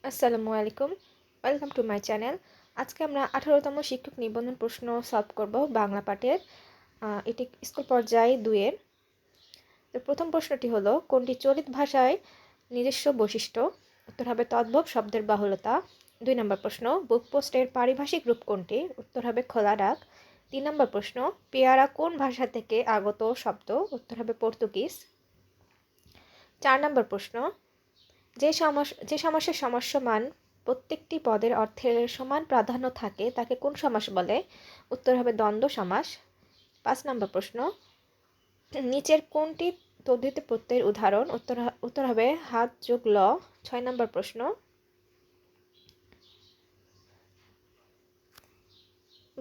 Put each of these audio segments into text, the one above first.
আসসালামু আলাইকুম, welcome to my channel. আজকে আমরা 18তম শিক্ষক নিবন্ধন প্রশ্ন সলভ করব বাংলা পাঠের। এটি স্কুল পর্যায়ে 2-এর। তো প্রথম প্রশ্নটি হলো, কোনটি চলিত ভাষায় নিজস্ব বৈশিষ্ট্য? উত্তর হবে তদ্ভব শব্দের বাহুলতা। 2 নম্বর প্রশ্ন, বুক পোস্টের পারিভাষিক রূপ কোনটি? উত্তর হবে খোলা ডাক। 3 নম্বর প্রশ্ন, পেয়ারা কোন ভাষা থেকে আগত শব্দ? উত্তর হবে পর্তুগিজ। 4 নম্বর প্রশ্ন, যে সমাসের সমাস্যমান প্রত্যেকটি পদের অর্থের সমান প্রাধান্য থাকে তাকে কোন সমাস বলে? উত্তর হবে দ্বন্দ্ব সমাস। 5 নম্বর প্রশ্ন, নিচের কোনটি তদ্ধিত প্রত্যয়ের উদাহরণ? উত্তর হবে হাত যোগ ল। 6 নম্বর প্রশ্ন,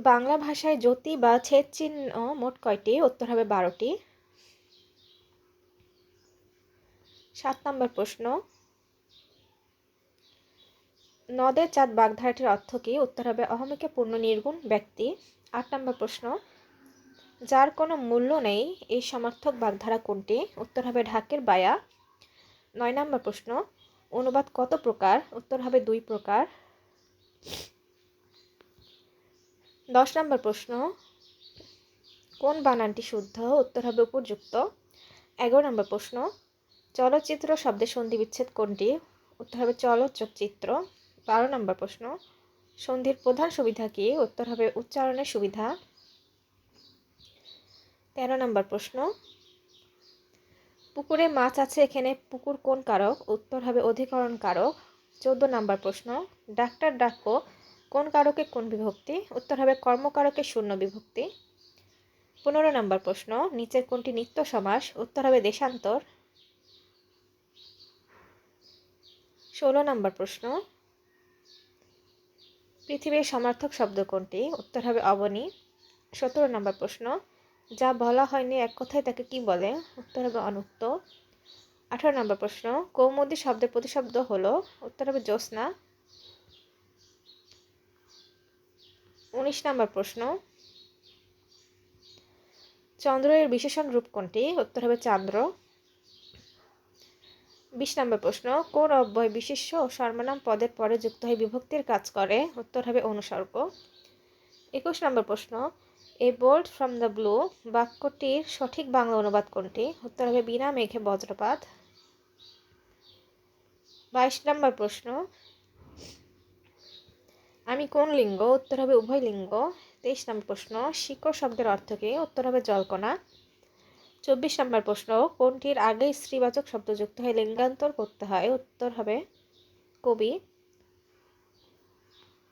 বাংলা ভাষায় জ্যোতি বা ছেদ চিহ্ন মোট কয়টি? উত্তর হবে 12টি। 7 নম্বর প্রশ্ন, নদের চাঁদ বাগধারাটির অর্থ কী? উত্তর হবে অহমিকে পূর্ণ নির্গুণ ব্যক্তি। 8 নম্বর প্রশ্ন, যার কোনো মূল্য নেই এই সমার্থক বাগধারা কোনটি? উত্তর হবে ঢাকের বায়া। 9 নম্বর প্রশ্ন, অনুবাদ কত প্রকার? উত্তর হবে 2 প্রকার। 10 নম্বর প্রশ্ন, কোন বানানটি শুদ্ধ? উত্তর হবে উপযুক্ত। 11 নম্বর প্রশ্ন, চলচ্চিত্র শব্দের সন্ধি বিচ্ছেদ কোনটি? উত্তর হবে চলচ্চিত্র যোগ চিত্র। 12 নম্বর প্রশ্ন, সন্ধির প্রধান সুবিধা কী? উত্তর হবে উচ্চারণের সুবিধা। 13 নম্বর প্রশ্ন, পুকুরে মাছ আছে এখানে পুকুর কোন কারক? উত্তর হবে অধিকরণ কারক। 14 নম্বর প্রশ্ন, ডাক্তার ডাকো কোন কারকে কোন বিভক্তি? উত্তর হবে কর্মকারকে শূন্য বিভক্তি। 15 নম্বর প্রশ্ন, নিচের কোনটি নিত্য সমাস? উত্তর হবে দেশান্তর। 16 নম্বর প্রশ্ন, পৃথিবীর সমার্থক শব্দ কোনটি? উত্তর হবে অবনী। 17 নম্বর প্রশ্ন, যা বলা হয়নি এক কথায় তাকে কি বলে? উত্তর হবে অনুক্ত। 18 নম্বর প্রশ্ন, কৌমুদী শব্দের প্রতিশব্দ হলো? উত্তর হবে জ্যোৎস্না। 19 নম্বর প্রশ্ন, চন্দ্র এর বিশেষণ রূপ কোনটি? উত্তর হবে চান্দ্র। 20 নম্বর প্রশ্ন, কোন অব্যয় বিশেষ্য ও সর্বনাম পদের পরে যুক্ত হয়ে বিভক্তির কাজ করে? উত্তর হবে অনুসর্গ। 21 নম্বর প্রশ্ন, a bolt from the blue বাক্যটির সঠিক বাংলা অনুবাদ কোনটি? উত্তর হবে বিনা মেঘে বজ্রপাত। 22 নম্বর প্রশ্ন, আমি কোন লিঙ্গ? উত্তর হবে উভয় লিঙ্গ। 23 নম্বর প্রশ্ন, শিকড় শব্দের অর্থ কী? উত্তর হবে জলকণা। 24 নম্বর প্রশ্ন, কোনটির আগে স্ত্রীবাচক শব্দ যুক্ত হয়ে লিঙ্গান্তর করতে হয়? উত্তর হবে কবি।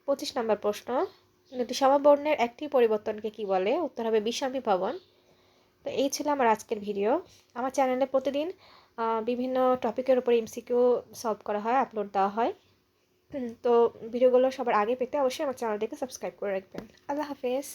25 নম্বর প্রশ্ন, দুটি সমবর্ণের একটি পরিবর্তনকে কি বলে? উত্তর হবে বিষামীভবন। তো এই ছিল আমার আজকের ভিডিও। আমার চ্যানেলে প্রতিদিন বিভিন্ন টপিকের উপর এমসিকিউ সলভ করা হয়, আপলোড দেওয়া হয়। তো ভিডিওগুলো সবার আগে পেতে অবশ্যই আমার চ্যানেলটিকে সাবস্ক্রাইব করে রাখবেন। আল্লাহ হাফেজ।